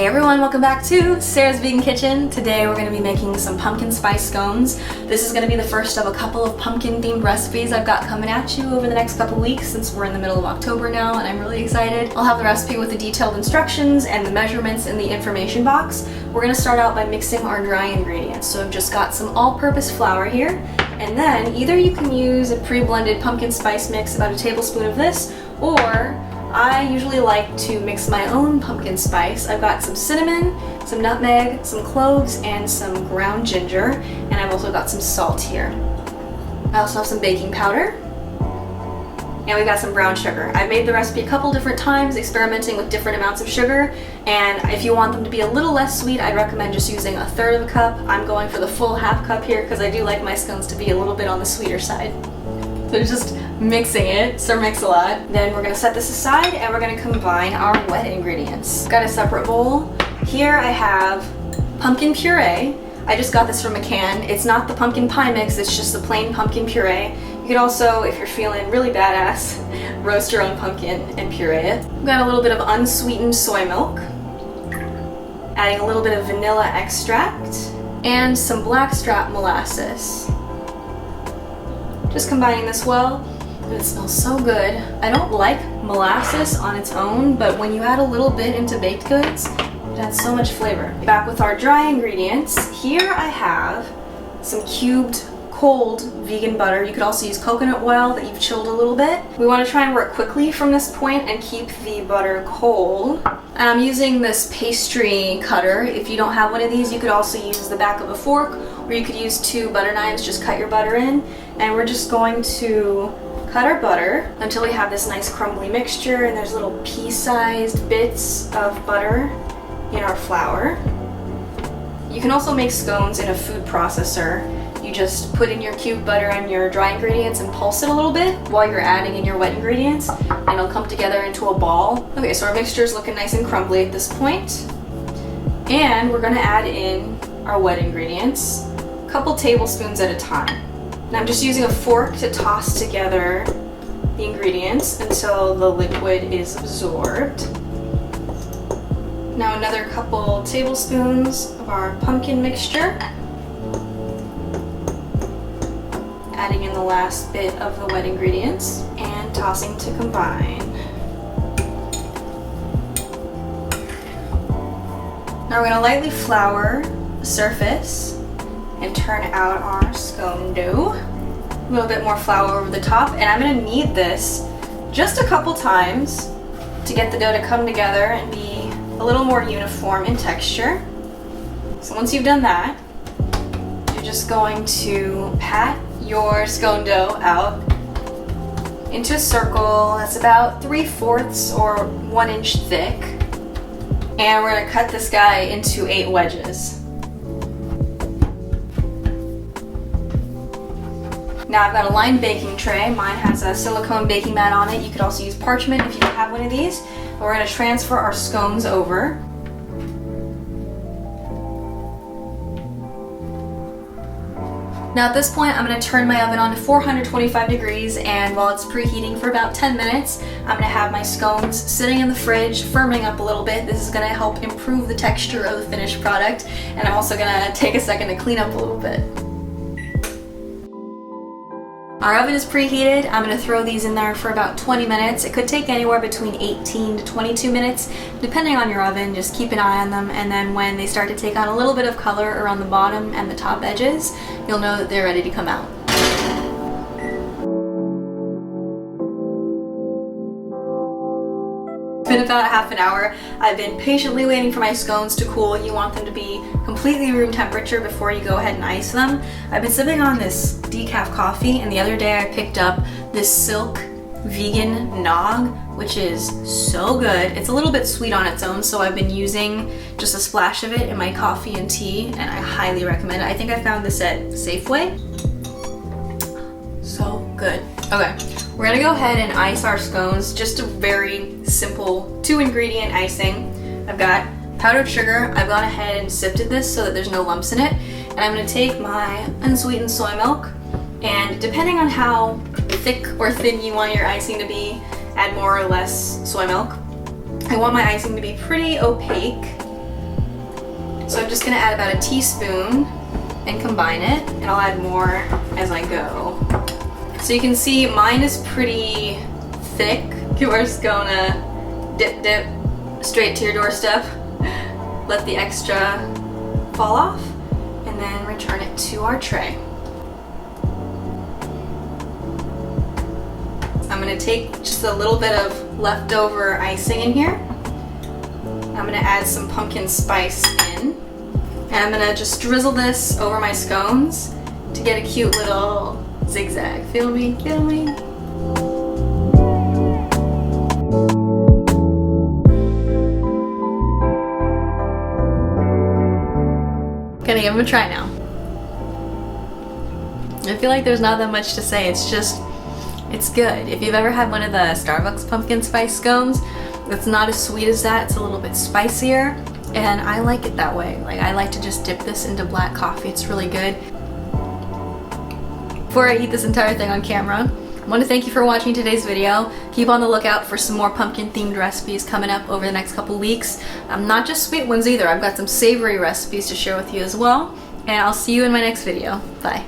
Hey everyone, welcome back to Sarah's Vegan Kitchen. Today we're going to be making some pumpkin spice scones. This is going to be the first of a couple of pumpkin themed recipes I've got coming at you over the next couple weeks since we're in the middle of October now and I'm really excited. I'll have the recipe with the detailed instructions and the measurements in the information box. We're going to start out by mixing our dry ingredients. So I've just got some all-purpose flour here, and then either you can use a pre-blended pumpkin spice mix, about a tablespoon of this, or I usually like to mix my own pumpkin spice. I've got some cinnamon, some nutmeg, some cloves, and some ground ginger, and I've also got some salt here. I also have some baking powder, and we've got some brown sugar. I've made the recipe a couple different times, experimenting with different amounts of sugar, and if you want them to be a little less sweet, I'd recommend just using 1/3 of a cup. I'm going for the full half cup here because I do like my scones to be a little bit on the sweeter side. So just mixing it, stir mix a lot. Then we're gonna set this aside and we're gonna combine our wet ingredients. Got a separate bowl. Here I have pumpkin puree. I just got this from a can. It's not the pumpkin pie mix, it's just the plain pumpkin puree. You could also, if you're feeling really badass, roast your own pumpkin and puree it. We've got a little bit of unsweetened soy milk, adding a little bit of vanilla extract, and some blackstrap molasses. Just combining this well, and it smells so good. I don't like molasses on its own, but when you add a little bit into baked goods, it adds so much flavor. Back with our dry ingredients, here I have some cubed cold vegan butter. You could also use coconut oil that you've chilled a little bit. We want to try and work quickly from this point and keep the butter cold. I'm using this pastry cutter. If you don't have one of these, you could also use the back of a fork, or you could use 2 butter knives, just cut your butter in. And we're just going to cut our butter until we have this nice crumbly mixture, and there's little pea-sized bits of butter in our flour. You can also make scones in a food processor. You just put in your cubed butter and your dry ingredients and pulse it a little bit while you're adding in your wet ingredients, and it'll come together into a ball. Okay, so our mixture is looking nice and crumbly at this point. And we're gonna add in our wet ingredients, a couple tablespoons at a time. Now I'm just using a fork to toss together the ingredients until the liquid is absorbed. Now another couple tablespoons of our pumpkin mixture. Adding in the last bit of the wet ingredients and tossing to combine. Now we're going to lightly flour the surface and turn out our scone dough. A little bit more flour over the top, and I'm going to knead this just a couple times to get the dough to come together and be a little more uniform in texture. So once you've done that, you're just going to pat your scone dough out into a circle that's about 3/4 or 1 inch thick, and we're going to cut this guy into 8 wedges. Now I've got a lined baking tray. Mine has a silicone baking mat on it. You could also use parchment if you don't have one of these. But we're going to transfer our scones over. Now at this point, I'm going to turn my oven on to 425 degrees, and while it's preheating for about 10 minutes, I'm going to have my scones sitting in the fridge, firming up a little bit. This is going to help improve the texture of the finished product, and I'm also going to take a second to clean up a little bit. Our oven is preheated. I'm going to throw these in there for about 20 minutes. It could take anywhere between 18 to 22 minutes, depending on your oven. Just keep an eye on them, and then when they start to take on a little bit of color around the bottom and the top edges, you'll know that they're ready to come out. It's been about half an hour. I've been patiently waiting for my scones to cool. You want them to be completely room temperature before you go ahead and ice them. I've been sipping on this decaf coffee, and the other day I picked up this Silk vegan nog, which is so good. It's a little bit sweet on its own, so I've been using just a splash of it in my coffee and tea, and I highly recommend it. I think I found this at Safeway. So good. Okay, we're gonna go ahead and ice our scones. Just a very simple 2-ingredient icing. I've got powdered sugar. I've gone ahead and sifted this so that there's no lumps in it. And I'm gonna take my unsweetened soy milk, and depending on how thick or thin you want your icing to be, add more or less soy milk. I want my icing to be pretty opaque, So I'm just gonna add about a teaspoon and combine it, and I'll add more as I go. So you can see mine is pretty thick. Yours gonna dip straight to your doorstep. Let the extra fall off, and then return it to our tray. I'm gonna take just a little bit of leftover icing in here. I'm gonna add some pumpkin spice in, and I'm gonna just drizzle this over my scones to get a cute little zigzag. Feel me? Feel me? Gonna give them a try now. I feel like there's not that much to say. It's good. If you've ever had one of the Starbucks pumpkin spice scones, it's not as sweet as that. It's a little bit spicier, and I like it that way. Like, I like to just dip this into black coffee. It's really good. Before I eat this entire thing on camera, I want to thank you for watching today's video. Keep on the lookout for some more pumpkin themed recipes coming up over the next couple weeks. Not just sweet ones either. I've got some savory recipes to share with you as well. And I'll see you in my next video. Bye.